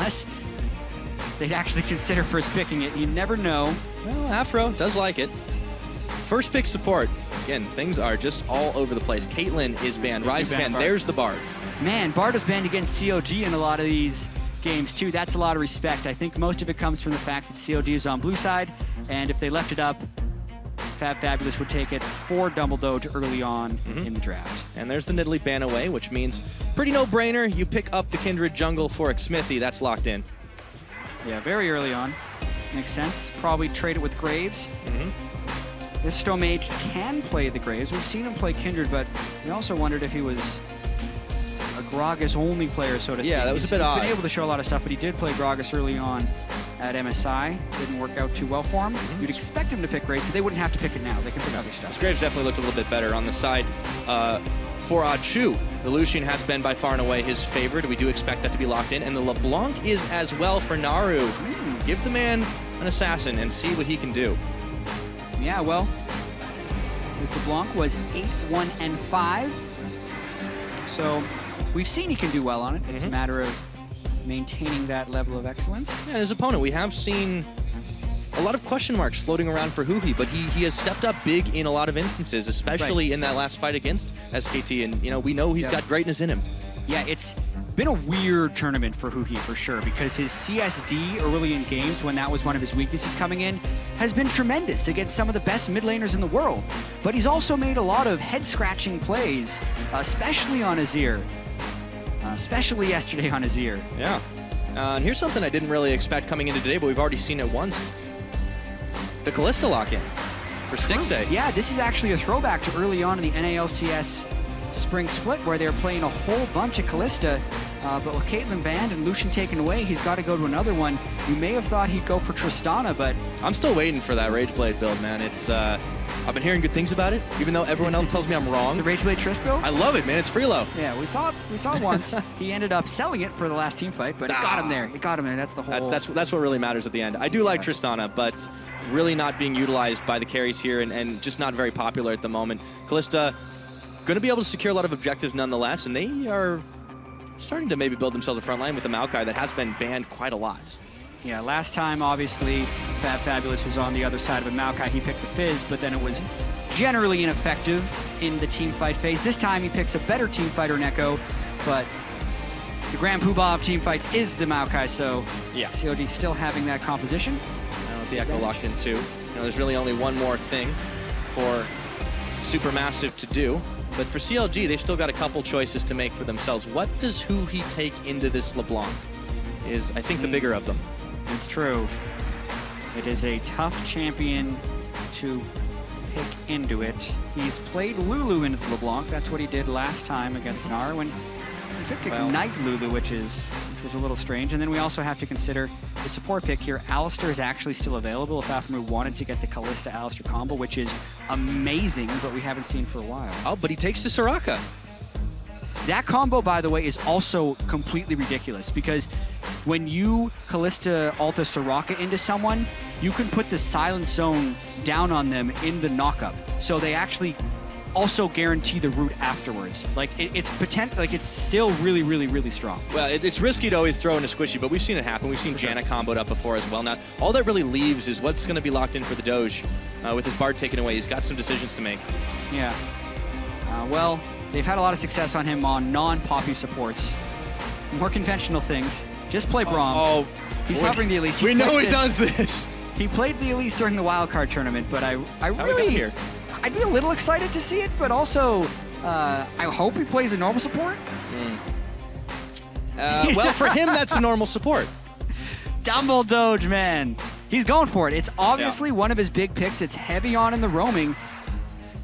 unless they'd actually consider first picking it. You never know. Well, Afro does like it. First pick support. Again, things are just all over the place. Caitlyn is banned. Ryze is banned. There's the Bard. Man, Bard was banned against CLG in a lot of these games too. That's a lot of respect. I think most of it comes from the fact that CLG is on blue side, and if they left it up, FabFabulous would take it for Dumbledoge early on in the draft. And there's the Nidalee ban away, which means pretty no-brainer. You pick up the Kindred jungle for Xmithie. That's locked in. Yeah, very early on. Makes sense. Probably trade it with Graves. This Stomaged can play the Graves. We've seen him play Kindred, but we also wondered if he was a Gragas-only player, so to speak. Yeah, that was a bit odd. He's been able to show a lot of stuff, but he did play Gragas early on at MSI. Didn't work out too well for him. You'd expect him to pick Graves, but they wouldn't have to pick it now. They can pick other stuff. Graves definitely looked a little bit better on the side. For Achuu, the Lucian has been by far and away his favorite. We do expect that to be locked in. And the LeBlanc is as well for Naru. Give the man an assassin and see what he can do. Yeah, well, his LeBlanc was 8-1-5. So we've seen he can do well on it. It's a matter of maintaining that level of excellence. Yeah, and his opponent, we have seen a lot of question marks floating around for Huhi, but he has stepped up big in a lot of instances, especially in that last fight against SKT, and you know, we know he's got greatness in him. Yeah, it's been a weird tournament for Huhi for sure, because his CSD early in games, when that was one of his weaknesses coming in, has been tremendous against some of the best mid laners in the world. But he's also made a lot of head-scratching plays, especially on Azir. Especially yesterday on Azir. Yeah. And here's something I didn't really expect coming into today, but we've already seen it once. The Kalista lock-in for Stixxay. Yeah, this is actually a throwback to early on in the NALCS spring split, where they were playing a whole bunch of Kalista, but with Caitlyn banned and Lucian taken away, he's got to go to another one. You may have thought he'd go for Tristana, but I'm still waiting for that Rageblade build, man. It's I've been hearing good things about it, even though everyone else tells me I'm wrong. The Rageblade Trist build? I love it, man. It's freelo. Yeah, we saw it once. He ended up selling it for the last team fight, but it got him there. It got him there. That's the whole. That's what really matters at the end. I do like Tristana, but really not being utilized by the carries here, and just not very popular at the moment. Kalista going to be able to secure a lot of objectives nonetheless, and they are starting to maybe build themselves a front line with the Maokai that has been banned quite a lot. Yeah, last time, obviously, FabFabulous was on the other side of a Maokai. He picked the Fizz, but then it was generally ineffective in the team fight phase. This time, he picks a better team fighter in Ekko, but the Grand Poobah of team fights is the Maokai, so yeah, CLG still having that composition. Now with the Ekko locked in too. You know, there's really only one more thing for SuperMassive to do. But for CLG, they've still got a couple choices to make for themselves. What does Huhi take into this LeBlanc is, I think, the bigger of them. It's true. It is a tough champion to pick into it. He's played Lulu into the LeBlanc. That's what he did last time against Naru. And he picked Ignite Lulu, which was a little strange. And then we also have to consider the support pick here. Alistar is actually still available if Aphromoo wanted to get the Kalista Alistar combo, which is amazing, but we haven't seen for a while. Oh, but he takes the Soraka. That combo, by the way, is also completely ridiculous, because when you Kalista Alta Soraka into someone, you can put the Silent Zone down on them in the knockup. So they actually also guarantee the root afterwards. Like, it's still really, really, really strong. Well, it's risky to always throw in a squishy, but we've seen it happen. We've seen Jatt comboed up before as well. Now, all that really leaves is what's going to be locked in for the Doge. With his Bard taken away, he's got some decisions to make. Yeah. Well, they've had a lot of success on him on non-poppy supports. More conventional things. Just play Braum. He's hovering the Elise. We know he does this. He played the Elise during the wildcard tournament, but I really... I'd be a little excited to see it, but also I hope he plays a normal support. Well, for him, that's a normal support. Dumbledoge, man. He's going for it. It's obviously one of his big picks. It's heavy on in the roaming.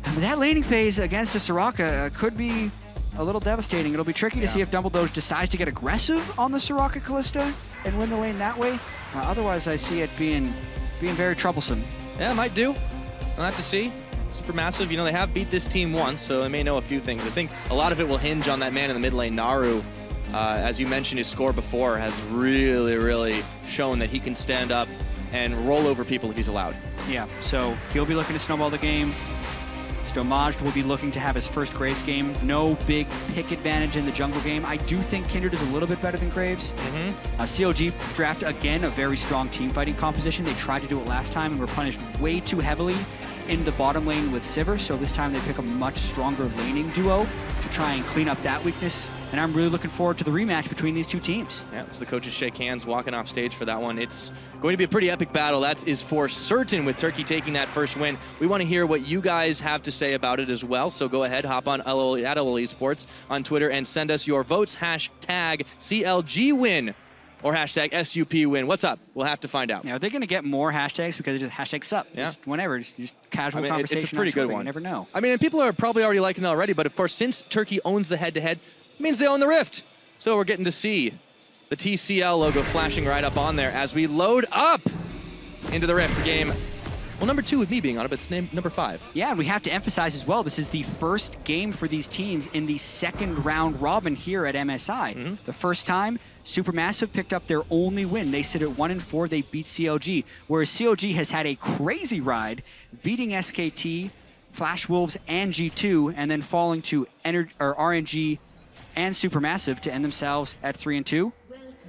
And that laning phase against a Soraka could be a little devastating. It'll be tricky to see if Dumbledoge decides to get aggressive on the Soraka Kalista and win the lane that way. Otherwise, I see it being very troublesome. Yeah, it might do. We'll have to see. SuperMassive, you know, they have beat this team once, so they may know a few things. I think a lot of it will hinge on that man in the mid lane, Naru. As you mentioned, his score before has really, really shown that he can stand up and roll over people if he's allowed. Yeah, so he'll be looking to snowball the game. Stomaged will be looking to have his first Graves game. No big pick advantage in the jungle game. I do think Kindred is a little bit better than Graves. CLG draft, again, a very strong team fighting composition. They tried to do it last time and were punished way too heavily in the bottom lane with Sivir, so this time they pick a much stronger laning duo to try and clean up that weakness. And I'm really looking forward to the rematch between these two teams. Yeah, as the coaches shake hands, walking off stage for that one. It's going to be a pretty epic battle. That is for certain, with Turkey taking that first win. We want to hear what you guys have to say about it as well. So go ahead, hop on LOL Esports on Twitter and send us your votes. Hashtag CLG win or hashtag SUP win. What's up? We'll have to find out. Yeah, are they going to get more hashtags because it's just hashtag SUP? Yeah. Just whenever, just casual conversation. It's a pretty good one. You never know. I mean, and people are probably already liking it already, but of course, since Turkey owns the head-to-head, it means they own the Rift. So we're getting to see the TCL logo flashing right up on there as we load up into the Rift for game. Well, number 2 with me being on it, but it's named number 5. Yeah, and we have to emphasize as well, this is the first game for these teams in the second round robin here at MSI. The first time, SuperMassive picked up their only win. They sit at 1-4, they beat CLG, whereas CLG has had a crazy ride, beating SKT, Flash Wolves, and G2, and then falling to RNG and SuperMassive to end themselves at 3-2.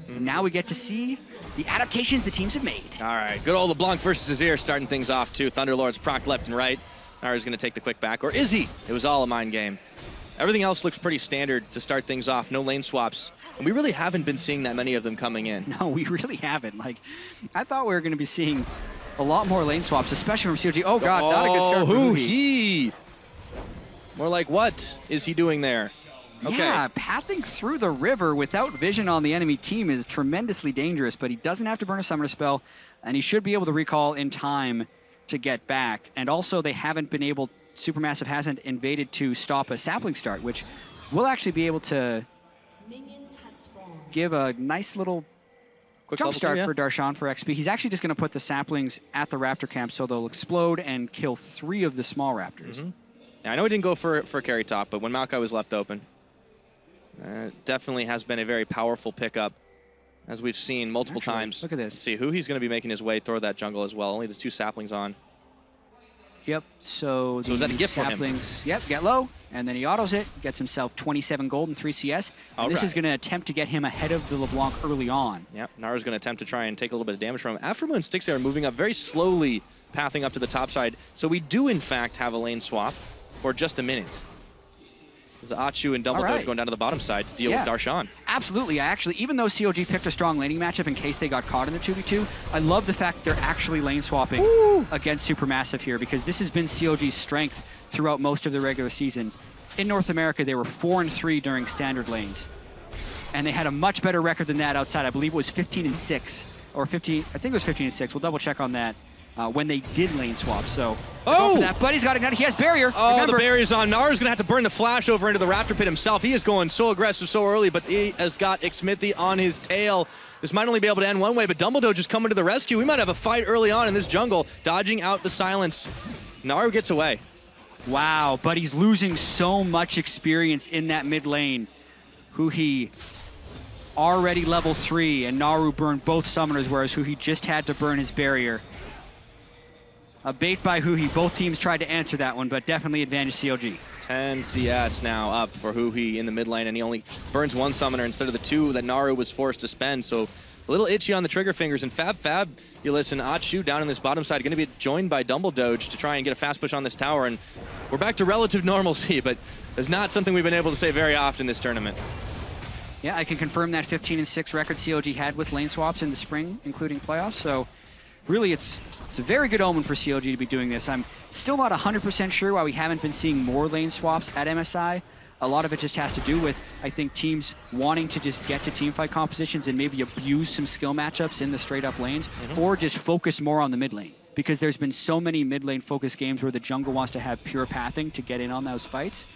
Now we get to see the adaptations the teams have made. All right, good old LeBlanc versus Azir starting things off too. Thunderlords proc left and right. Naru's going to take the quick back, or is he? It was all a mind game. Everything else looks pretty standard to start things off. No lane swaps, and we really haven't been seeing that many of them coming in. No, we really haven't. Like, I thought we were going to be seeing a lot more lane swaps, especially from CLG. Oh God, not a good start for Huhi. More like, what is he doing there? Okay. Yeah, pathing through the river without vision on the enemy team is tremendously dangerous, but he doesn't have to burn a summoner spell, and he should be able to recall in time to get back. And also, they haven't been able, SuperMassive hasn't invaded to stop a sapling start, which will actually be able to give a nice little Quick jump start yeah. for Darshan for XP. He's actually just going to put the saplings at the raptor camp so they'll explode and kill 3 of the small raptors. Yeah, I know he didn't go for carry top, but when Maokai was left open, definitely has been a very powerful pickup, as we've seen multiple times. Look at this. Let's see, Huhi's going to be making his way toward that jungle as well. Only there's 2 saplings on. Yep, so is that a gift saplings, for him? Yep, get low, and then he autos it, gets himself 27 gold and 3 CS. And this is going to attempt to get him ahead of the LeBlanc early on. Yep, Naru's going to attempt to try and take a little bit of damage from him. Aphromoo and Stixxay are moving up very slowly, pathing up to the top side. So we do, in fact, have a lane swap for just a minute. There's Achuu and Dumbledoge going down to the bottom side to deal with Darshan. Absolutely. Actually, even though CLG picked a strong laning matchup in case they got caught in the 2v2, I love the fact that they're actually lane swapping against SuperMassive here, because this has been CLG's strength throughout most of the regular season. In North America, they were 4-3 during standard lanes. And they had a much better record than that outside. I believe it was 15-6, or 15, I think it was 15-6. We'll double check on that. When they did lane swap, so go for that. But he's got ignited. He has barrier. Oh, remember. The barrier's on. Naru's gonna have to burn the flash over into the raptor pit himself. He is going so aggressive so early, but he has got Xmithie on his tail. This might only be able to end one way, but Dumbledoge is coming to the rescue. We might have a fight early on in this jungle, dodging out the silence. Naru gets away. Wow, but he's losing so much experience in that mid lane. Huhi already level 3, and Naru burned both summoners, whereas Huhi just had to burn his barrier. A bait by Huhi. Both teams tried to answer that one, but definitely advantage CLG. 10 CS now up for Huhi in the mid lane, and he only burns 1 summoner instead of the 2 that Naru was forced to spend. So a little itchy on the trigger fingers. And FabFabulous and Achuu down in this bottom side going to be joined by Dumbledoge to try and get a fast push on this tower. And we're back to relative normalcy, but it's not something we've been able to say very often this tournament. Yeah, I can confirm that 15-6 record CLG had with lane swaps in the spring, including playoffs. So really, it's a very good omen for CLG to be doing this. I'm still not 100% sure why we haven't been seeing more lane swaps at MSI. A lot of it just has to do with, I think, teams wanting to just get to teamfight compositions and maybe abuse some skill matchups in the straight-up lanes, or just focus more on the mid lane. Because there's been so many mid lane focused games where the jungle wants to have pure pathing to get in on those fights.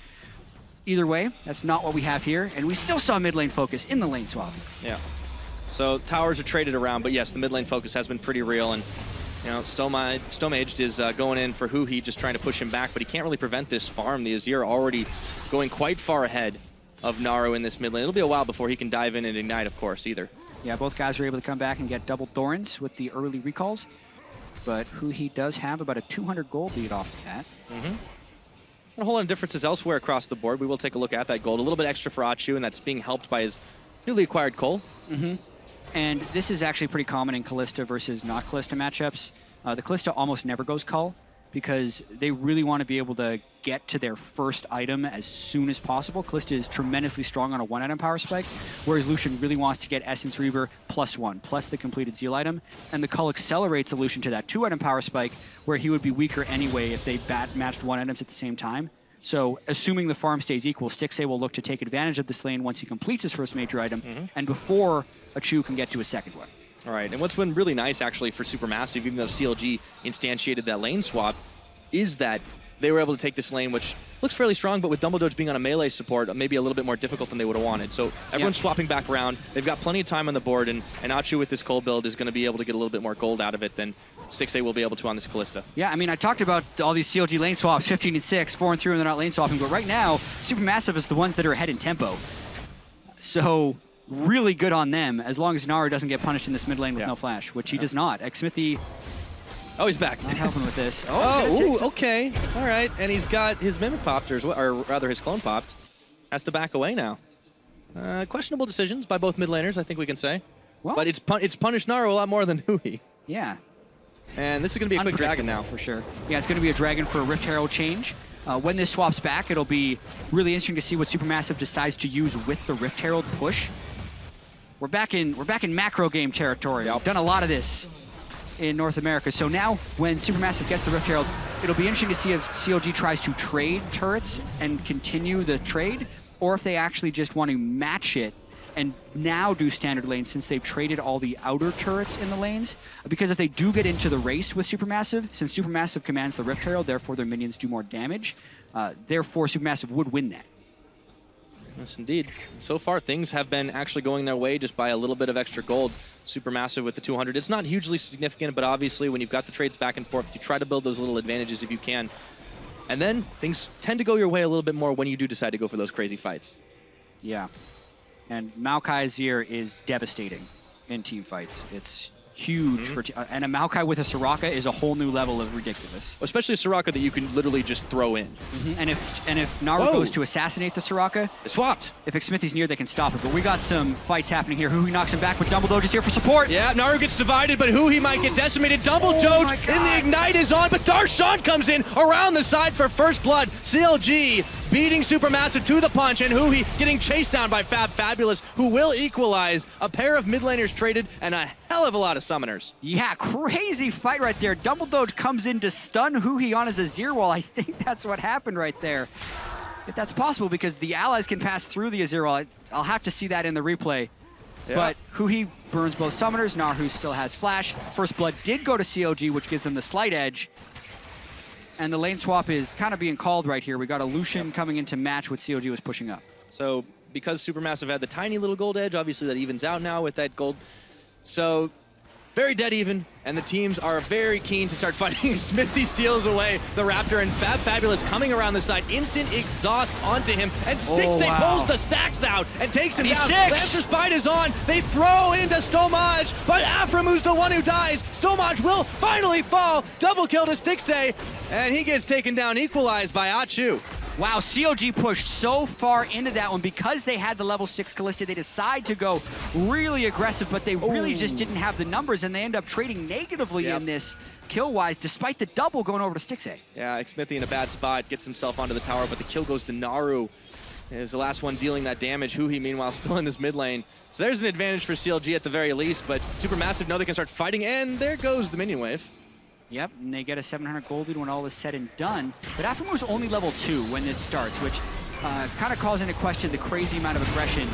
Either way, that's not what we have here, and we still saw mid lane focus in the lane swap. Yeah. So towers are traded around, but yes, the mid lane focus has been pretty real, and you know, Stomaged is going in for Huhi, just trying to push him back, but he can't really prevent this farm. The Azir already going quite far ahead of Naru in this mid lane. It'll be a while before he can dive in and ignite, of course, either. Yeah, both guys are able to come back and get double Thorns with the early recalls, but Huhi does have about a 200 gold lead off of that. A whole lot of differences elsewhere across the board. We will take a look at that gold. A little bit extra for Achuu, and that's being helped by his newly acquired Cole. And this is actually pretty common in Kalista versus not Kalista matchups. The Kalista almost never goes Cull because they really want to be able to get to their first item as soon as possible. Kalista is tremendously strong on a 1-item power spike, whereas Lucian really wants to get Essence Reaver +1, plus the completed Zeal item. And the Cull accelerates a Lucian to that 2-item power spike, where he would be weaker anyway if they matched 1 items at the same time. So, assuming the farm stays equal, Stixxay will look to take advantage of this lane once he completes his first major item, and before Achuu can get to his second one. All right, and what's been really nice actually for Supermassive, even though CLG instantiated that lane swap, is that they were able to take this lane, which looks fairly strong, but with Dumbledoge being on a melee support, maybe a little bit more difficult than they would have wanted. So everyone's swapping back around. They've got plenty of time on the board, and Achuu with this Cole build is going to be able to get a little bit more gold out of it than Stixxay will be able to on this Kalista. Yeah, I mean, I talked about all these CLG lane swaps, 15 and 6, 4 and 3 when they're not lane swapping, but right now, Supermassive is the ones that are ahead in tempo. So really good on them, as long as Naru doesn't get punished in this mid lane with no flash, which he does not. Xmithie, oh, he's back. not helping with this. Ooh, okay. All right, and he's got his Mimic popped, or rather his clone popped. Has to back away now. Questionable decisions by both mid laners, I think we can say. Well, but it's punished Naru a lot more than Huhi. Yeah. And this is going to be a quick dragon now. For sure. Yeah, it's going to be a dragon for a Rift Herald change. When this swaps back, it'll be really interesting to see what Supermassive decides to use with the Rift Herald push. We're back in macro game territory. We've done a lot of this in North America. So now when Supermassive gets the Rift Herald, it'll be interesting to see if CLG tries to trade turrets and continue the trade, or if they actually just want to match it and now do standard lanes since they've traded all the outer turrets in the lanes. Because if they do get into the race with Supermassive, since Supermassive commands the Rift Herald, therefore their minions do more damage, therefore Supermassive would win that. Yes, indeed. So far, things have been actually going their way just by a little bit of extra gold. Supermassive with the 200. It's not hugely significant, but obviously when you've got the trades back and forth, you try to build those little advantages if you can. And then things tend to go your way a little bit more when you do decide to go for those crazy fights. Yeah. And Maokai Azir is devastating in team fights. It's huge for and a Maokai with a Soraka is a whole new level of ridiculous. Especially a Soraka that you can literally just throw in. And if Naru goes to assassinate the Soraka, it's swapped. If Xmithie's near, they can stop it. But we got some fights happening here. Huhi knocks him back, but Dumbledoge is here for support. Yeah, Naru gets divided, but Huhi might get decimated. Dumbledoge in the Ignite is on, but Darshan comes in around the side for first blood. CLG beating Supermassive to the punch, and Huhi getting chased down by FabFabulous, who will equalize. A pair of mid laners traded and a hell of a lot of summoners. Yeah, crazy fight right there. Dumbledoge comes in to stun Huhi on his Azir wall. I think that's what happened right there. If that's possible, because the allies can pass through the Azir wall. I'll have to see that in the replay. Yeah. But Huhi burns both summoners. Naru still has flash. First blood did go to CLG, which gives them the slight edge. And the lane swap is kind of being called right here. We got a Lucian coming in to match what CLG was pushing up. So because Supermassive had the tiny little gold edge, obviously that evens out now with that gold. So very dead even, and the teams are very keen to start fighting. Xmithie steals away the Raptor, and FabFabulous coming around the side. Instant exhaust onto him, and Stixxay pulls the stacks out and takes him down. Lancer Spine is on. They throw into Stomaged, but Aphromoo the one who dies. Stomaged will finally fall. Double kill to Stixxay, and he gets taken down, equalized by Achuu. Wow, CLG pushed so far into that one because they had the level 6 Kalista. They decide to go really aggressive, but they really just didn't have the numbers, and they end up trading negatively in this kill-wise, despite the double going over to Stixxay. Yeah, Xmithie in a bad spot, gets himself onto the tower, but the kill goes to Naru. It was the last one dealing that damage. Huhi, meanwhile, still in this mid lane. So there's an advantage for CLG at the very least, but Supermassive know they can start fighting, and there goes the minion wave. Yep, and they get a 700 gold lead when all is said and done. But Aphromoo only level 2 when this starts, which kind of calls into question the crazy amount of aggression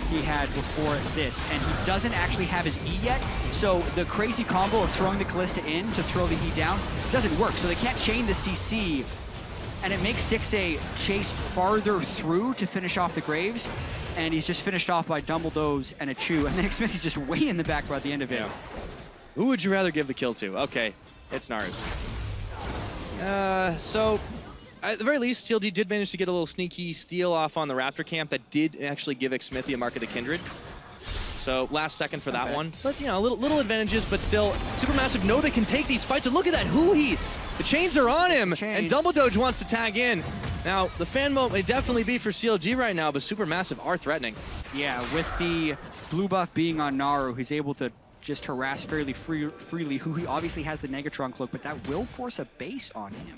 he had before this. And he doesn't actually have his E yet, so the crazy combo of throwing the Kalista in to throw the E down doesn't work. So they can't chain the CC, and it makes Stixxay chase farther through to finish off the Graves. And he's just finished off by Dumbledoge and Achuu, and then Xmithie's just way in the back by the end of it. Who would you rather give the kill to? Okay. It's Naru. So, at the very least, CLG did manage to get a little sneaky steal off on the Raptor camp that did actually give Xmithie a mark of the Kindred. So, last second for that one. But, you know, little advantages, but still, Supermassive know they can take these fights. And look at that, Huhi! The chains are on him, and Dumbledoge wants to tag in. Now, the fan mode may definitely be for CLG right now, but SuperMassive are threatening. Yeah, with the blue buff being on Naru, he's able to just harass fairly freely. Huhi obviously has the Negatron cloak, but that will force a base on him.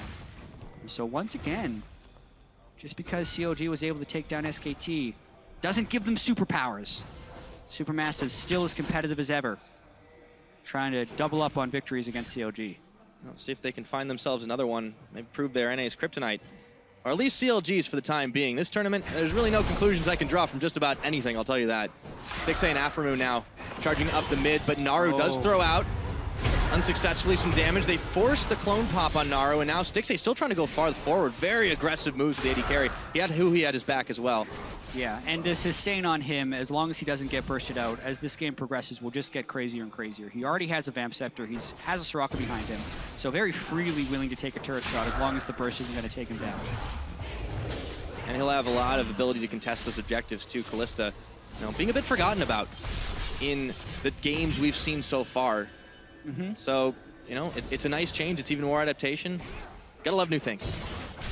And so once again, just because CLG was able to take down SKT, doesn't give them superpowers. SuperMassive still as competitive as ever, trying to double up on victories against CLG. Let's see if they can find themselves another one, maybe prove their NA's kryptonite. Or at least CLG's for the time being. This tournament, there's really no conclusions I can draw from just about anything, I'll tell you that. Stixxay and Aphromoo now charging up the mid, but Naru does throw out unsuccessfully some damage. They force the clone pop on Naru, and now Stixxay still trying to go farther forward. Very aggressive moves with the AD carry. He had Huhi at his back as well. Yeah, and to sustain on him, as long as he doesn't get bursted out, as this game progresses, will just get crazier and crazier. He already has a Vamp Scepter, he has a Soraka behind him, so very freely willing to take a turret shot as long as the burst isn't going to take him down. And he'll have a lot of ability to contest those objectives too. Kalista, you know, being a bit forgotten about in the games we've seen so far. So, you know, it's a nice change. It's even more adaptation. Gotta love new things,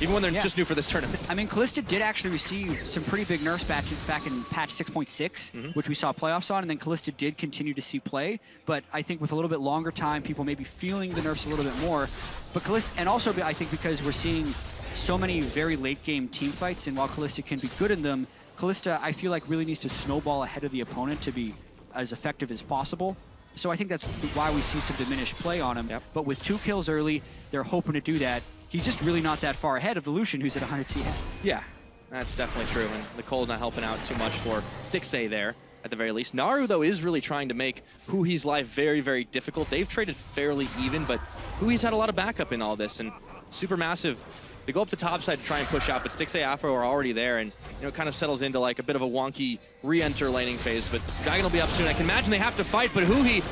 even when they're just new for this tournament. I mean, Kalista did actually receive some pretty big nerfs back in patch 6.6, which we saw playoffs on, and then Kalista did continue to see play. But I think with a little bit longer time, people may be feeling the nerfs a little bit more. But Kalista, and also I think because we're seeing so many very late game team fights, and while Kalista can be good in them, Kalista, I feel like, really needs to snowball ahead of the opponent to be as effective as possible. So I think that's why we see some diminished play on him. But with 2 kills early, they're hoping to do that. He's just really not that far ahead of the Lucian, who's at 100 CS. Yeah, that's definitely true. And Nicole's not helping out too much for Stixxay there, at the very least. Naru, though, is really trying to make Huhi's life very, very difficult. They've traded fairly even, but Huhi's had a lot of backup in all this. And SuperMassive, they go up the top side to try and push out, but Stixxay Afro are already there, and you know, it kind of settles into like a bit of a wonky re-enter laning phase. But Dragon will be up soon. I can imagine they have to fight, but Huhi,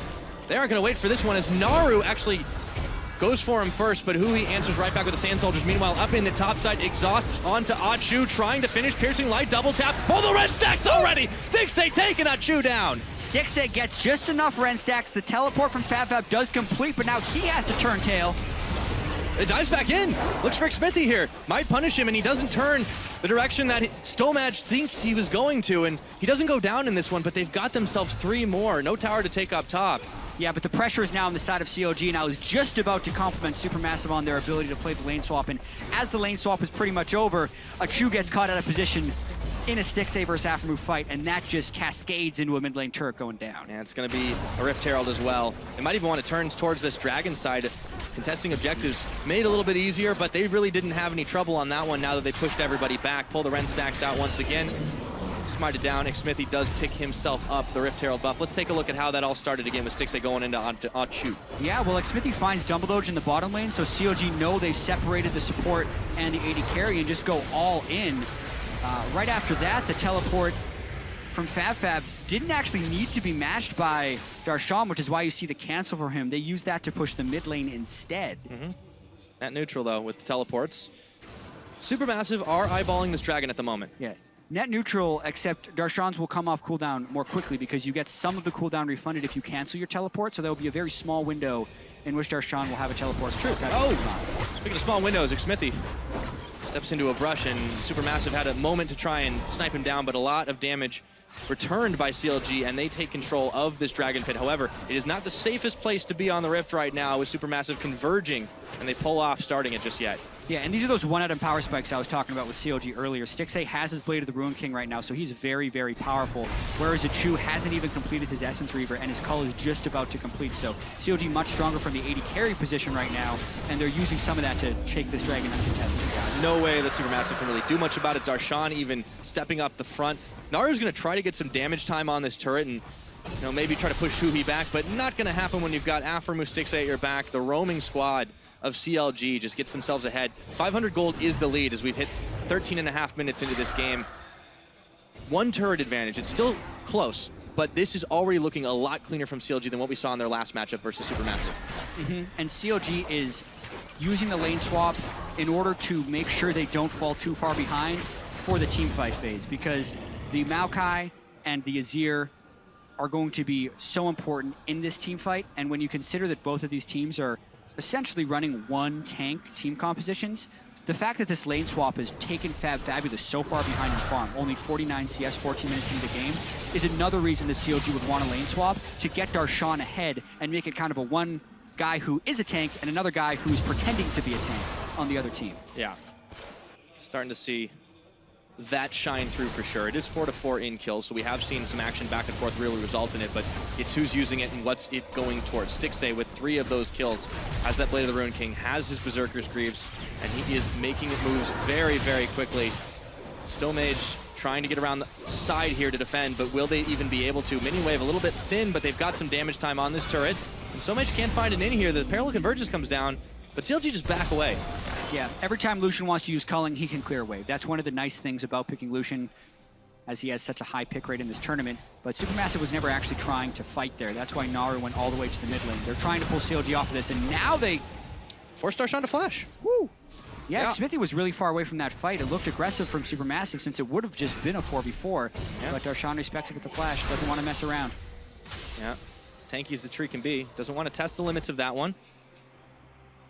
they aren't going to wait for this one as Naru actually goes for him first, but Huhi answers right back with the Sand Soldiers. Meanwhile, up in the top side, Exhaust onto Achuu, trying to finish, piercing light, double tap. Oh, the red stacks already! Stixxay taking Achuu down. Stixxay gets just enough red stacks. The teleport from FabFab does complete, but now he has to turn tail. It dives back in. Looks for Xmithie here. Might punish him, and he doesn't turn the direction that Stomaged thinks he was going to, and he doesn't go down in this one, but they've got themselves 3 more. No tower to take up top. Yeah, but the pressure is now on the side of CLG, and I was just about to compliment SuperMassive on their ability to play the lane swap, and as the lane swap is pretty much over, Achuu gets caught out of position in a Stixxay versus Aphromoo fight, and that just cascades into a mid lane turret going down. Yeah, it's going to be a Rift Herald as well. They might even want to turn towards this Dragon side. Contesting objectives made it a little bit easier, but they really didn't have any trouble on that one now that they pushed everybody back. Pull the Ren stacks out once again. Smited down. Xmithie does pick himself up the Rift Herald buff. Let's take a look at how that all started again with Stixxay going into Achuu. Yeah, well, Xmithie finds Dumbledoge in the bottom lane, so CLG know they've separated the support and the AD carry and just go all in. Right after that, the teleport from FabFab didn't actually need to be matched by Darshan, which is why you see the cancel for him. They used that to push the mid lane instead. Net neutral, though, with the teleports. SuperMassive are eyeballing this Dragon at the moment. Yeah. Net neutral, except Darshan's will come off cooldown more quickly because you get some of the cooldown refunded if you cancel your teleport, so there will be a very small window in which Darshan will have a teleport. True. Oh! Speaking of small windows, Xmithie steps into a brush, and SuperMassive had a moment to try and snipe him down, but a lot of damage returned by CLG, and they take control of this Dragon Pit. However, it is not the safest place to be on the Rift right now with SuperMassive converging, and they pull off starting it just yet. Yeah, and these are those one-item power spikes I was talking about with CLG earlier. Stixxay has his Blade of the Ruin King right now, so he's very, very powerful, whereas Achuu hasn't even completed his Essence Reaver, and his Cull is just about to complete, so CLG much stronger from the AD carry position right now, and they're using some of that to take this Dragon uncontested. No way that SuperMassive can really do much about it. Darshan even stepping up the front. Naru's going to try to get some damage time on this turret and, you know, maybe try to push Huhi back, but not going to happen when you've got Aphromoo, Stixxay at your back. The roaming squad of CLG just gets themselves ahead. 500 gold is the lead as we've hit 13.5 minutes into this game. 1 turret advantage. It's still close, but this is already looking a lot cleaner from CLG than what we saw in their last matchup versus SuperMassive. And CLG is using the lane swap in order to make sure they don't fall too far behind for the team fight phase, because the Maokai and the Azir are going to be so important in this team fight, and when you consider that both of these teams are essentially running 1 tank team compositions, the fact that this lane swap has taken FabFabulous so far behind in farm, only 49 CS, 14 minutes into the game, is another reason that CLG would want a lane swap to get Darshan ahead and make it kind of a one guy who is a tank and another guy who's pretending to be a tank on the other team. Yeah. Starting to see that shine through for sure. It is 4-4 in kills, so we have seen some action back and forth really result in it, but it's who's using it and what's it going towards. Stixxay with 3 of those kills has that Blade of the Ruined King, has his Berserker's Greaves, and he is making it moves very, very quickly. Stomaged trying to get around the side here to defend, but will they even be able to? Mini Wave a little bit thin, but they've got some damage time on this turret. And Stomaged can't find an in here. The Parallel Convergence comes down, but CLG just back away. Yeah, every time Lucian wants to use culling, he can clear a wave. That's one of the nice things about picking Lucian, as he has such a high pick rate in this tournament. But SuperMassive was never actually trying to fight there. That's why Naru went all the way to the mid lane. They're trying to pull CLG off of this, and now they forced Darshan to flash. Woo! Yeah, Xmithie was really far away from that fight. It looked aggressive from SuperMassive since it would have just been a 4v4. Yeah. But Darshan respects it with the flash, doesn't want to mess around. Yeah, as tanky as the tree can be. Doesn't want to test the limits of that one.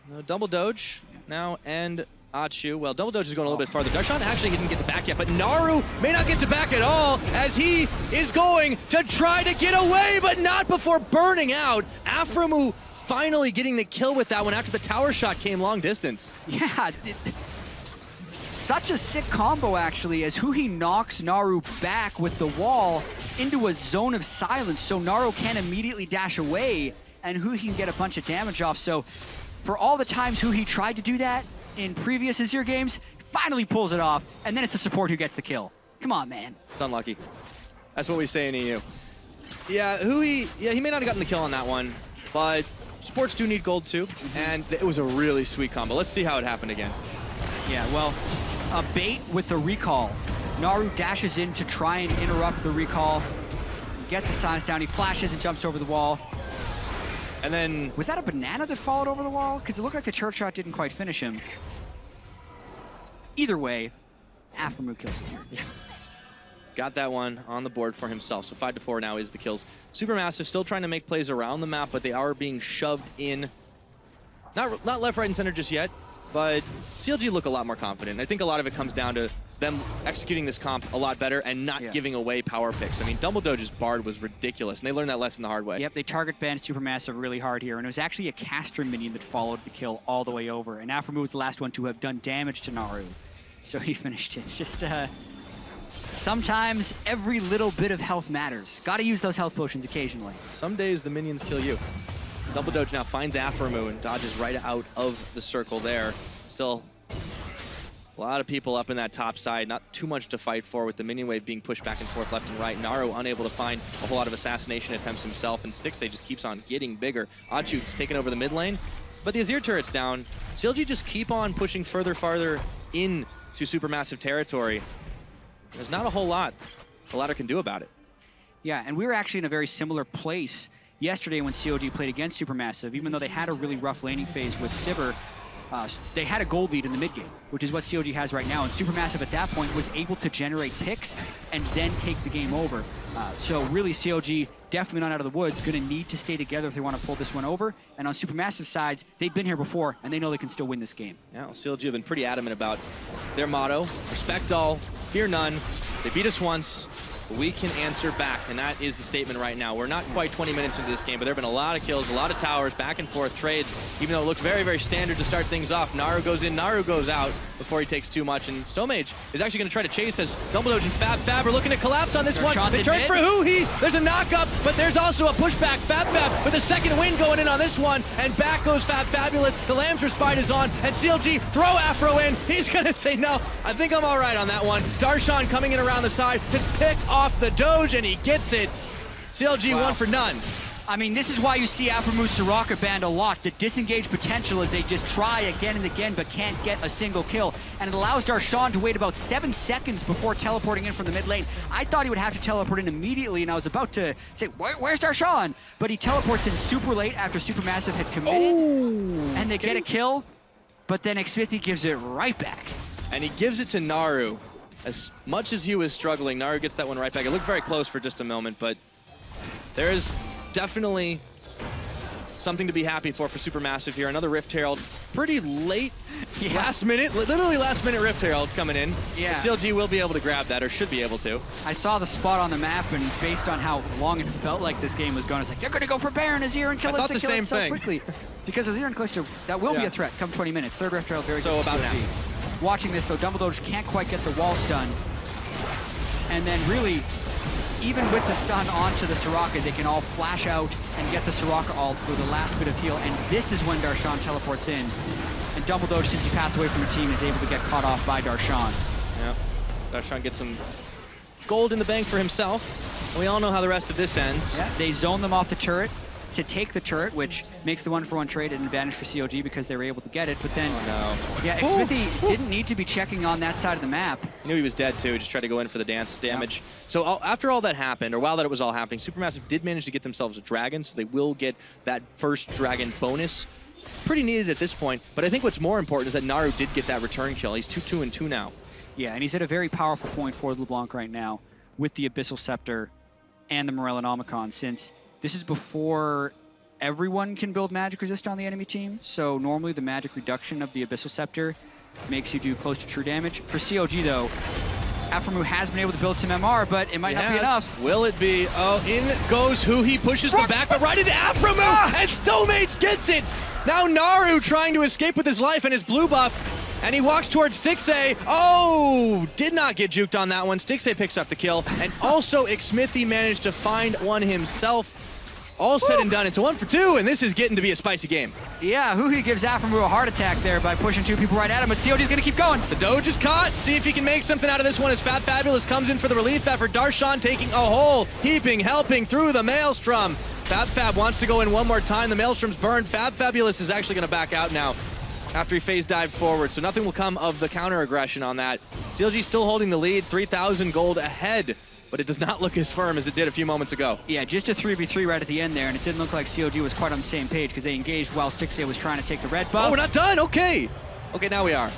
No, Dumbledoge now and Achuu. Well, Dumbledoge is going a little bit farther. Darshan actually didn't get to back yet, but Naru may not get to back at all as he is going to try to get away, but not before burning out. Aphromoo finally getting the kill with that one after the tower shot came long distance. Yeah, such a sick combo actually, as Huhi knocks Naru back with the wall into a zone of silence, so Naru can immediately dash away and Huhi can get a bunch of damage off. So for all the times Huhi tried to do that in previous Azir games, finally pulls it off, and then it's the support who gets the kill. Come on, man. It's unlucky. That's what we say in EU. Yeah, Huhi, he may not have gotten the kill on that one, but supports do need gold too, and it was a really sweet combo. Let's see how it happened again. Yeah, well, a bait with the recall. Naru dashes in to try and interrupt the recall, get the silence down. He flashes and jumps over the wall. And then... Was that a banana that followed over the wall? Because it looked like the church shot didn't quite finish him. Either way, Aphromoo kills him here. Yeah. Got that one on the board for himself. So 5-4 now is the kills. SuperMassive still trying to make plays around the map, but they are being shoved in. Not left, right, and center just yet, but CLG look a lot more confident. I think a lot of it comes down to them executing this comp a lot better and not giving away power picks. I mean, Dumbledoge's Bard was ridiculous, and they learned that lesson the hard way. Yep, they target banned SuperMassive really hard here, and it was actually a caster minion that followed the kill all the way over, and Aphromoo was the last one to have done damage to Naru. So he finished it. Just, sometimes every little bit of health matters. Gotta use those health potions occasionally. Some days the minions kill you. Dumbledoge now finds Aphromoo and dodges right out of the circle there. Still a lot of people up in that top side, not too much to fight for with the minion wave being pushed back and forth left and right. Naru unable to find a whole lot of assassination attempts himself, and Stixxay just keeps on getting bigger. Achuu's taking over the mid lane, but the Azir turret's down. CLG just keep on pushing farther in to SuperMassive territory. There's not a whole lot the ladder can do about it. Yeah, and we were actually in a very similar place yesterday when CLG played against SuperMassive. Even though they had a really rough laning phase with Sivir, they had a gold lead in the mid game, which is what CLG has right now. And SuperMassive at that point was able to generate picks and then take the game over. So really CLG definitely not out of the woods, gonna need to stay together if they want to pull this one over. And on SuperMassive sides, they've been here before and they know they can still win this game. Yeah, well, CLG have been pretty adamant about their motto, respect all, fear none. They beat us once, but we can answer back, and that is the statement right now. We're not quite 20 minutes into this game, but there have been a lot of kills, a lot of towers, back and forth trades, even though it looked very, very standard to start things off. Naru goes in, Naru goes out before he takes too much, and Stomaged is actually going to try to chase as Dumbledoge and Fab are looking to collapse on this one. They turn for Huhi, there's a knock-up, but there's also a pushback. Fab with a second win going in on this one, and back goes FabFabulous. The Lamb's Respite is on, and CLG throw Aphro in. He's going to say, no, I think I'm all right on that one. Darshan coming in around the side to pick off the Doge, and he gets it. CLG wow. One for none. I mean, this is why you see Aphromoo Soraka banned a lot. The disengage potential is they just try again and again, but can't get a single kill. And it allows Darshan to wait about 7 seconds before teleporting in from the mid lane. I thought he would have to teleport in immediately, and I was about to say, where's Darshan? But he teleports in super late after SuperMassive had committed, and they get a kill, but then Xmithie gives it right back. And he gives it to Naru. As much as he was struggling, Naru gets that one right back. It looked very close for just a moment, but there is definitely something to be happy for SuperMassive here. Another Rift Herald, pretty late, last minute, literally last minute Rift Herald coming in. Yeah. But CLG will be able to grab that, or should be able to. I saw the spot on the map, and based on how long it felt like this game was going, I was like, they're going to go for Baron, Azir, and Kalista kill it so quickly. Because Azir and Kalista, that will be a threat come 20 minutes. Third Rift Herald, very good. So about now. Watching this, though, Dumbledoge can't quite get the wall stun. And then really, even with the stun onto the Soraka, they can all flash out and get the Soraka ult for the last bit of heal. And this is when Darshan teleports in. And Dumbledoge, since he passed away from the team, is able to get caught off by Darshan. Yeah, Darshan gets some gold in the bank for himself. And we all know how the rest of this ends. Yeah, they zone them off the turret to take the turret, which makes the 1-for-1 trade an advantage for CLG because they were able to get it. But then, yeah, Xmithie didn't need to be checking on that side of the map. He knew he was dead too. He just tried to go in for the dance damage. Yeah. So after all that happened, or while that it was all happening, SuperMassive did manage to get themselves a dragon, so they will get that first dragon bonus. Pretty needed at this point, but I think what's more important is that Naru did get that return kill. He's 2-2-2 now. Yeah, and he's at a very powerful point for LeBlanc right now with the Abyssal Scepter and the Morellonomicon, since this is before everyone can build magic resist on the enemy team. So normally the magic reduction of the Abyssal Scepter makes you do close to true damage. For CLG though, Aphromoo has been able to build some MR, but it might not be enough. Will it be? Oh, in goes Huhi, pushes them back, but right into Aphromoo, and Stomaged gets it! Now Naru trying to escape with his life and his blue buff, and he walks towards Stixxay. Oh, did not get juked on that one. Stixxay picks up the kill, and also Xmithie managed to find one himself. All said and done, it's a 1-for-2, and this is getting to be a spicy game. Yeah, Huhi gives Aphromoo a heart attack there by pushing two people right at him, but CLG's gonna keep going. The Doge is caught. See if he can make something out of this one as FabFabulous comes in for the relief effort. Darshan taking a hole, heaping, helping through the Maelstrom. FabFab wants to go in one more time. The Maelstrom's burned. FabFabulous is actually gonna back out now after he phase dived forward, so nothing will come of the counter aggression on that. CLG still holding the lead, 3,000 gold ahead, but it does not look as firm as it did a few moments ago. Yeah, just a 3v3 right at the end there, and it didn't look like CLG was quite on the same page because they engaged while Stixxay was trying to take the red buff. Oh, we're not done, okay. Okay, now we are.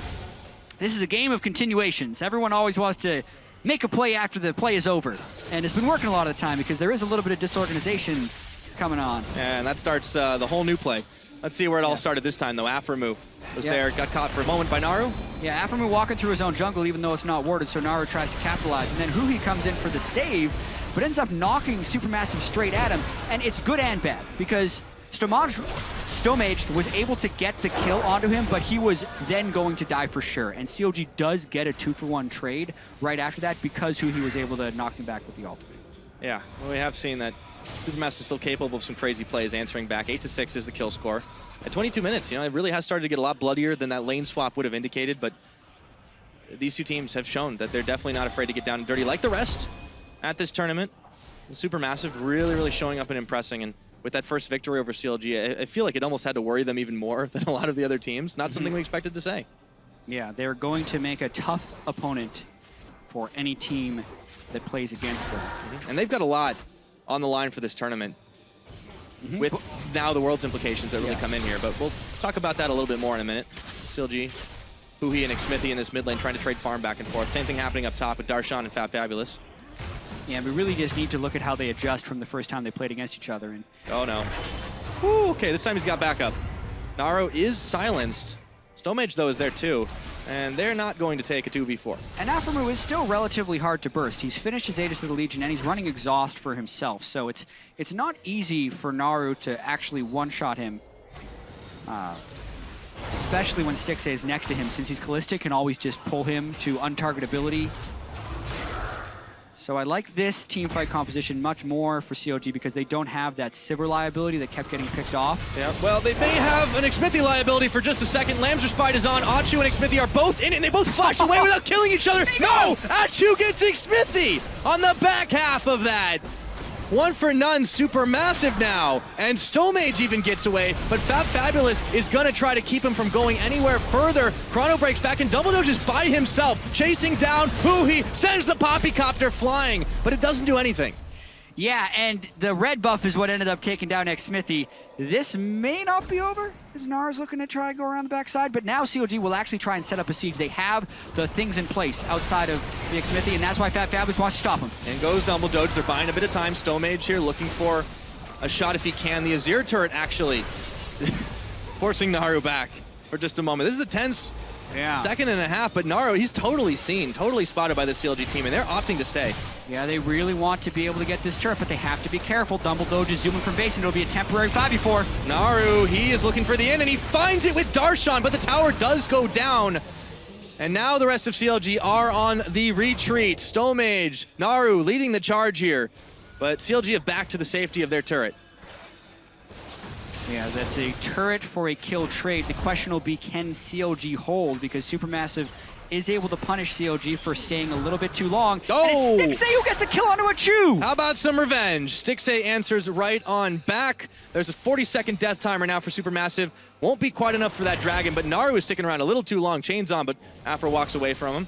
This is a game of continuations. Everyone always wants to make a play after the play is over, and it's been working a lot of the time because there is a little bit of disorganization coming on. And that starts the whole new play. Let's see where it all started this time, though. Aphromoo was there, got caught for a moment by Naru. Yeah, Aphromoo walking through his own jungle, even though it's not warded, so Naru tries to capitalize. And then Huhi comes in for the save, but ends up knocking SuperMassive straight at him. And it's good and bad, because Stomaged was able to get the kill onto him, but he was then going to die for sure. And CLG does get a 2-for-1 trade right after that because Huhi was able to knock him back with the ultimate. Yeah, well, we have seen that SuperMassive is still capable of some crazy plays, answering back. 8-6 is the kill score. At 22 minutes, it really has started to get a lot bloodier than that lane swap would have indicated, but these two teams have shown that they're definitely not afraid to get down and dirty like the rest at this tournament. SuperMassive really, really showing up and impressing, and with that first victory over CLG, I feel like it almost had to worry them even more than a lot of the other teams. Not something we expected to say. Yeah, they're going to make a tough opponent for any team that plays against them. And they've got a lot on the line for this tournament. With now the World's implications that really come in here, but we'll talk about that a little bit more in a minute. CLG, Huhi, and Xmithie in this mid lane trying to trade farm back and forth. Same thing happening up top with Darshan and FabFabulous. Yeah, we really just need to look at how they adjust from the first time they played against each other. And oh no. Woo, okay, this time he's got backup. Naru is silenced. Stomaged, though, is there too, and they're not going to take a 2v4. And Aphromoo is still relatively hard to burst. He's finished his Aegis of the Legion, and he's running Exhaust for himself, so it's not easy for Naru to actually one-shot him, especially when Stixxay is next to him, since he's Kalista, can always just pull him to untargetability. So I like this teamfight composition much more for CLG because they don't have that Sivir liability that kept getting picked off. Yeah, well, they may have an Xmithie liability for just a second. Lamb's Spite is on. Achuu and Xmithie are both in it, and they both flash away without killing each other. No! Achuu gets Xmithie on the back half of that. 1-for-none, SuperMassive now, and Stomaged even gets away, but FabFabulous is gonna try to keep him from going anywhere further. Chrono breaks back, and Dumbledoge is by himself, chasing down Huhi, sends the Poppycopter flying, but it doesn't do anything. Yeah, and the red buff is what ended up taking down Xmithie. This may not be over, as Naru's looking to try to go around the backside, but now CLG will actually try and set up a siege. They have the things in place outside of the Xmithie, and that's why FabFabulous wants to stop him. And goes Dumbledoge. They're buying a bit of time. Stomaged here looking for a shot if he can. The Azir turret actually forcing Naru back for just a moment. This is a tense second and a half, but Naru, he's totally seen, totally spotted by the CLG team, and they're opting to stay. Yeah, they really want to be able to get this turret, but they have to be careful. Dumbledoge is zooming from base, and it'll be a temporary 5v4. Naru, he is looking for the in, and he finds it with Darshan, but the tower does go down. And now the rest of CLG are on the retreat. Stomaged, Naru leading the charge here, but CLG have back to the safety of their turret. Yeah, that's a turret for a kill trade. The question will be, can CLG hold? Because SuperMassive is able to punish CLG for staying a little bit too long. Oh! And it's Stixxay who gets a kill onto Achuu! How about some revenge? Stixxay answers right on back. There's a 40-second death timer now for SuperMassive. Won't be quite enough for that dragon, but Naru is sticking around a little too long. Chains on, but Aphro walks away from him.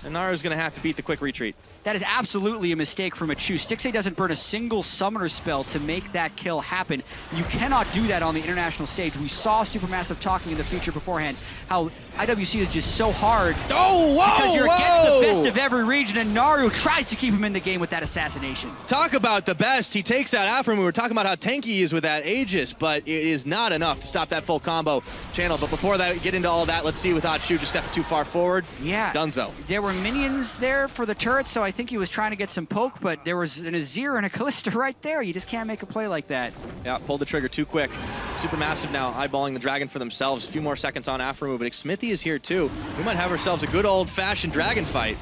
And Naru's gonna have to beat the quick retreat. That is absolutely a mistake from Achuu. Stixxay doesn't burn a single summoner spell to make that kill happen. You cannot do that on the international stage. We saw SuperMassive talking in the feature beforehand how IWC is just so hard. Oh, whoa! Because you're against the best of every region, and Naru tries to keep him in the game with that assassination. Talk about the best. He takes out Aphromoo. We're talking about how tanky he is with that Aegis, but it is not enough to stop that full combo channel. But before that, get into all that, let's see without Achuu just stepping too far forward. Yeah. Dunzo. There were minions there for the turret, so I think he was trying to get some poke, but there was an Azir and a Kalista right there. You just can't make a play like that. Yeah, pulled the trigger too quick. SuperMassive now eyeballing the dragon for themselves. A few more seconds on Aphromoo, but Xmithie is here too. We might have ourselves a good old-fashioned dragon fight.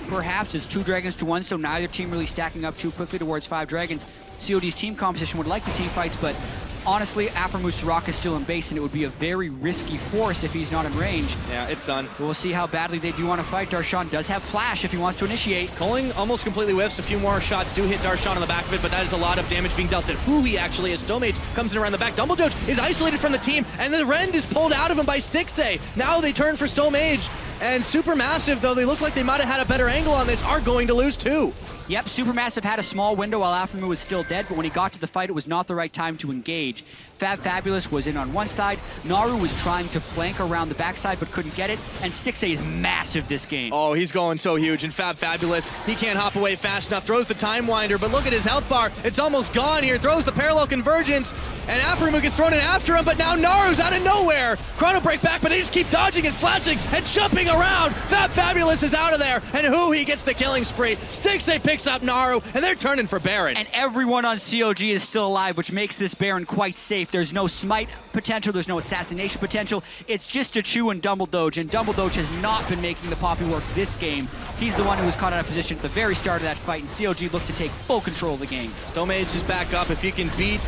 Perhaps it's 2 dragons to 1, so neither team really stacking up too quickly towards 5 dragons. COD's team composition would like the team fights, but honestly, Aphromoo Soraka is still in base, and it would be a very risky force if he's not in range. Yeah, it's done. But we'll see how badly they do want to fight. Darshan does have flash if he wants to initiate. Culling almost completely whiffs. A few more shots do hit Darshan on the back of it, but that is a lot of damage being dealt to Huhi, actually, as Stomaged comes in around the back. Dumbledoge is isolated from the team, and the Rend is pulled out of him by Stixxay. Now they turn for Stomaged, and SuperMassive, though they look like they might have had a better angle on this, are going to lose too. Yep, SuperMassive had a small window while Aphromoo was still dead, but when he got to the fight, it was not the right time to engage. FabFabulous was in on one side, Naru was trying to flank around the backside but couldn't get it, and Stixxay is massive this game. Oh, he's going so huge, and FabFabulous, he can't hop away fast enough, throws the Time Winder, but look at his health bar, it's almost gone here, throws the Parallel Convergence, and Aphromoo gets thrown in after him, but now Naru's out of nowhere! Chrono Break back, but they just keep dodging and flashing and jumping around! FabFabulous is out of there, and Huhi gets the killing spree. Stixxay picks up Naru, and they're turning for Baron. And everyone on CLG is still alive, which makes this Baron quite safe. There's no smite potential, there's no assassination potential. It's just Achuu and Dumbledoge, and Dumbledoge has not been making the poppy work this game. He's the one who was caught out of position at the very start of that fight, and CLG looked to take full control of the game. Stomaged is back up. If he can beat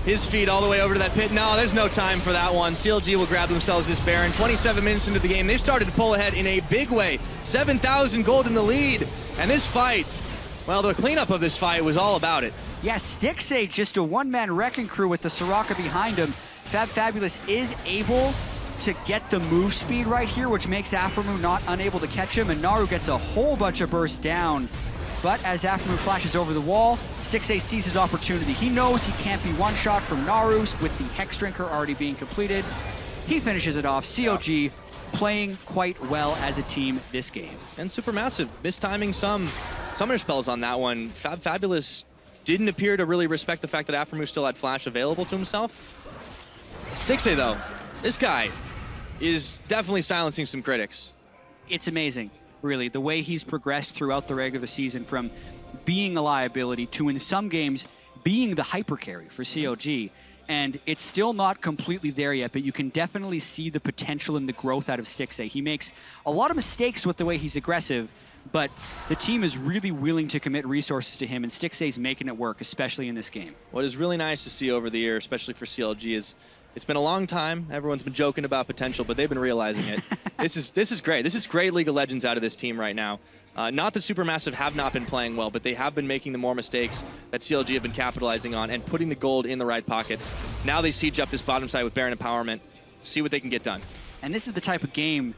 his feet all the way over to that pit. No, there's no time for that one. CLG will grab themselves this Baron. 27 minutes into the game, they started to pull ahead in a big way. 7,000 gold in the lead. And this fight, well, the cleanup of this fight was all about it. Yeah, Stixxay, just a one-man wrecking crew with the Soraka behind him. FabFabulous is able to get the move speed right here, which makes Aphromoo not unable to catch him, and Naru gets a whole bunch of bursts down. But as Aphromoo flashes over the wall, Stixxay sees his opportunity. He knows he can't be one-shot from Naru's with the Hex Drinker already being completed. He finishes it off. CLG playing quite well as a team this game. And SuperMassive mistiming some summoner spells on that one. FabFabulous didn't appear to really respect the fact that Aphromoo still had flash available to himself. Stixxay, though, this guy is definitely silencing some critics. It's amazing, really, the way he's progressed throughout the regular season from being a liability to, in some games, being the hyper carry for CLG. And it's still not completely there yet, but you can definitely see the potential and the growth out of Stixxay. He makes a lot of mistakes with the way he's aggressive, but the team is really willing to commit resources to him, and Stixxay's making it work, especially in this game. What is really nice to see over the year, especially for CLG, is it's been a long time. Everyone's been joking about potential, but they've been realizing it. This is great. This is great League of Legends out of this team right now. Not that SuperMassive have not been playing well, but they have been making the more mistakes that CLG have been capitalizing on and putting the gold in the right pockets. Now they siege up this bottom side with Baron empowerment, see what they can get done. And this is the type of game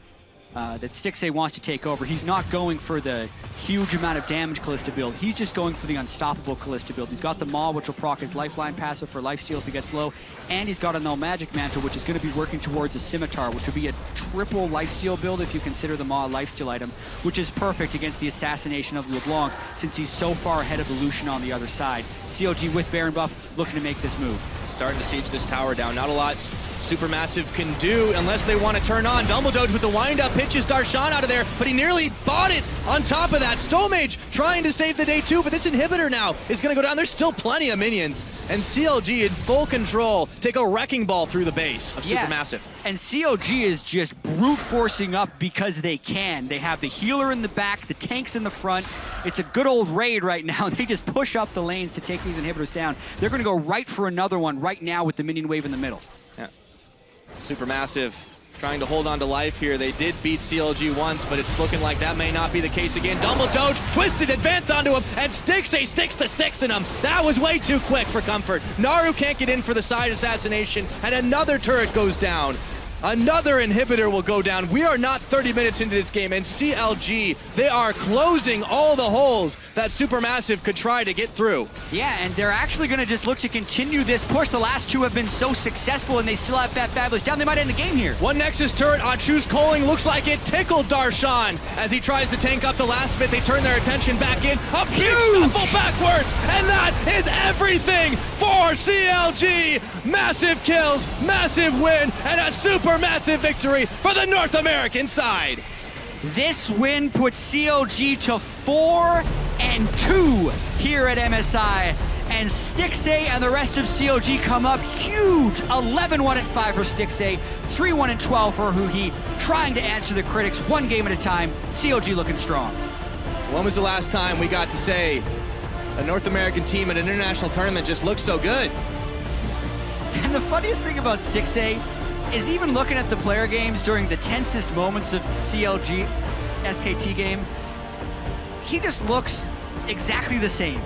that Stixxay wants to take over. He's not going for the huge amount of damage Kalista build. He's just going for the unstoppable Kalista build. He's got the Maw, which will proc his lifeline passive for lifesteal if he gets low, and he's got a No Magic Mantle, which is going to be working towards a Scimitar, which would be a triple lifesteal build if you consider the Maw a lifesteal item, which is perfect against the assassination of LeBlanc since he's so far ahead of the Lucian on the other side. CLG with Baron buff looking to make this move. Starting to siege this tower down. Not a lot Supermassive can do unless they want to turn on. Dumbledoge with the wind-up pitches Darshan out of there, but he nearly bought it on top of that. Stomaged trying to save the day too, but this inhibitor now is going to go down. There's still plenty of minions, and CLG in full control take a wrecking ball through the base of Supermassive. And CLG is just brute forcing up because they can. They have the healer in the back, the tanks in the front. It's a good old raid right now. They just push up the lanes to take these inhibitors down. They're going to go right for another one right now with the minion wave in the middle. Yeah. Supermassive trying to hold on to life here. They did beat CLG once, but it's looking like that may not be the case again. Dumbledoge twisted advance onto him, and Stixxay sticks the sticks in him. That was way too quick for comfort. Naru can't get in for the side assassination, and another turret goes down. Another inhibitor will go down. We are not 30 minutes into this game, and CLG, they are closing all the holes that Supermassive could try to get through. Yeah, and they're actually going to just look to continue this push. The last two have been so successful, and they still have FabFabulous down. They might end the game here. One Nexus turret, Achuu's calling looks like it tickled Darshan as he tries to tank up the last bit. They turn their attention back in. A big shuffle backwards, and that is everything for CLG. Massive kills, massive win, and a Supermassive victory for the North American side. This win puts CLG to 4-2 here at MSI, and Stixxay and the rest of CLG come up huge. 11-1-5 for Stixxay, 3-1-12 for Huhi, trying to answer the critics one game at a time. CLG looking strong. When was the last time we got to say a North American team at an international tournament just looks so good? And the funniest thing about Stixxay is even looking at the player games during the tensest moments of CLG SKT game, he just looks exactly the same.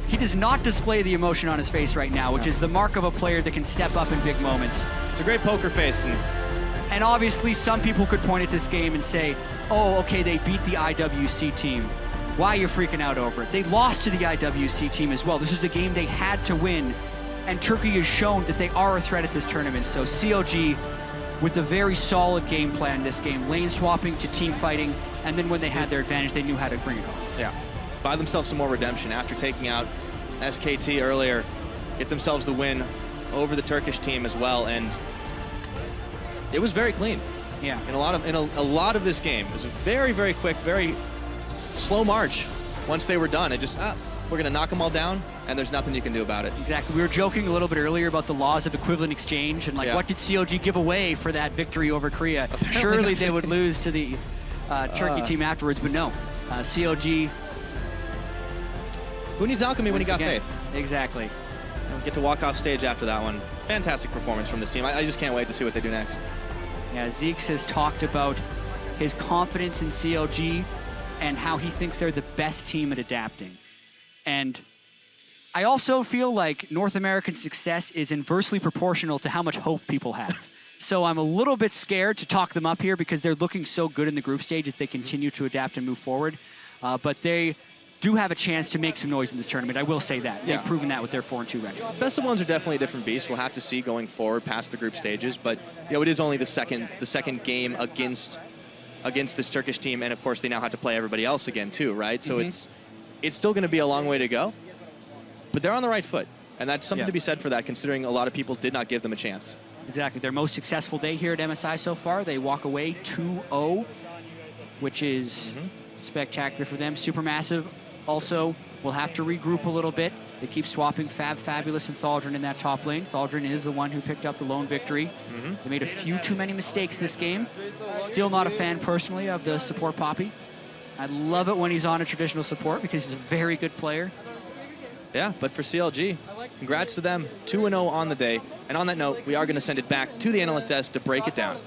He does not display the emotion on his face right now, which is the mark of a player that can step up in big moments. It's a great poker face. And obviously some people could point at this game and say, oh, okay, they beat the IWC team. Why are you freaking out over it? They lost to the IWC team as well. This is a game they had to win. And Turkey has shown that they are a threat at this tournament. So CLG with a very solid game plan in this game, lane swapping to team fighting, and then when they had their advantage, they knew how to bring it home. Yeah, buy themselves some more redemption after taking out SKT earlier, get themselves the win over the Turkish team as well, and it was very clean. Yeah. In a lot of this game, it was a very, very quick, very slow march. Once they were done, it just, we're gonna knock them all down, and there's nothing you can do about it. Exactly. We were joking a little bit earlier about the laws of equivalent exchange and what did CLG give away for that victory over Korea? Apparently Surely they would lose to the Turkey team afterwards, but no. CLG. Who needs alchemy when he got faith? Exactly. Get to walk off stage after that one. Fantastic performance from this team. I just can't wait to see what they do next. Yeah, Zeeks has talked about his confidence in CLG and how he thinks they're the best team at adapting. And I also feel like North American success is inversely proportional to how much hope people have. So I'm a little bit scared to talk them up here because they're looking so good in the group stage as they continue to adapt and move forward. But they do have a chance to make some noise in this tournament. I will say that. They've proven that with their 4-2 record. Best of ones are definitely a different beast. We'll have to see going forward past the group stages. But it is only the second game against this Turkish team, and of course they now have to play everybody else again too, right? So it's still going to be a long way to go. But they're on the right foot, and that's something to be said for that, considering a lot of people did not give them a chance. Exactly. Their most successful day here at MSI so far. They walk away 2-0, which is spectacular for them. Supermassive also will have to regroup a little bit. They keep swapping FabFabulous and Thaldrun in that top lane. Thaldrun is the one who picked up the lone victory. They made a few too many mistakes this game. Still not a fan personally of the support Poppy. I love it when he's on a traditional support because he's a very good player. Yeah, but for CLG, congrats to them. 2-0 on the day. And on that note, we are going to send it back to the analyst desk to break it down.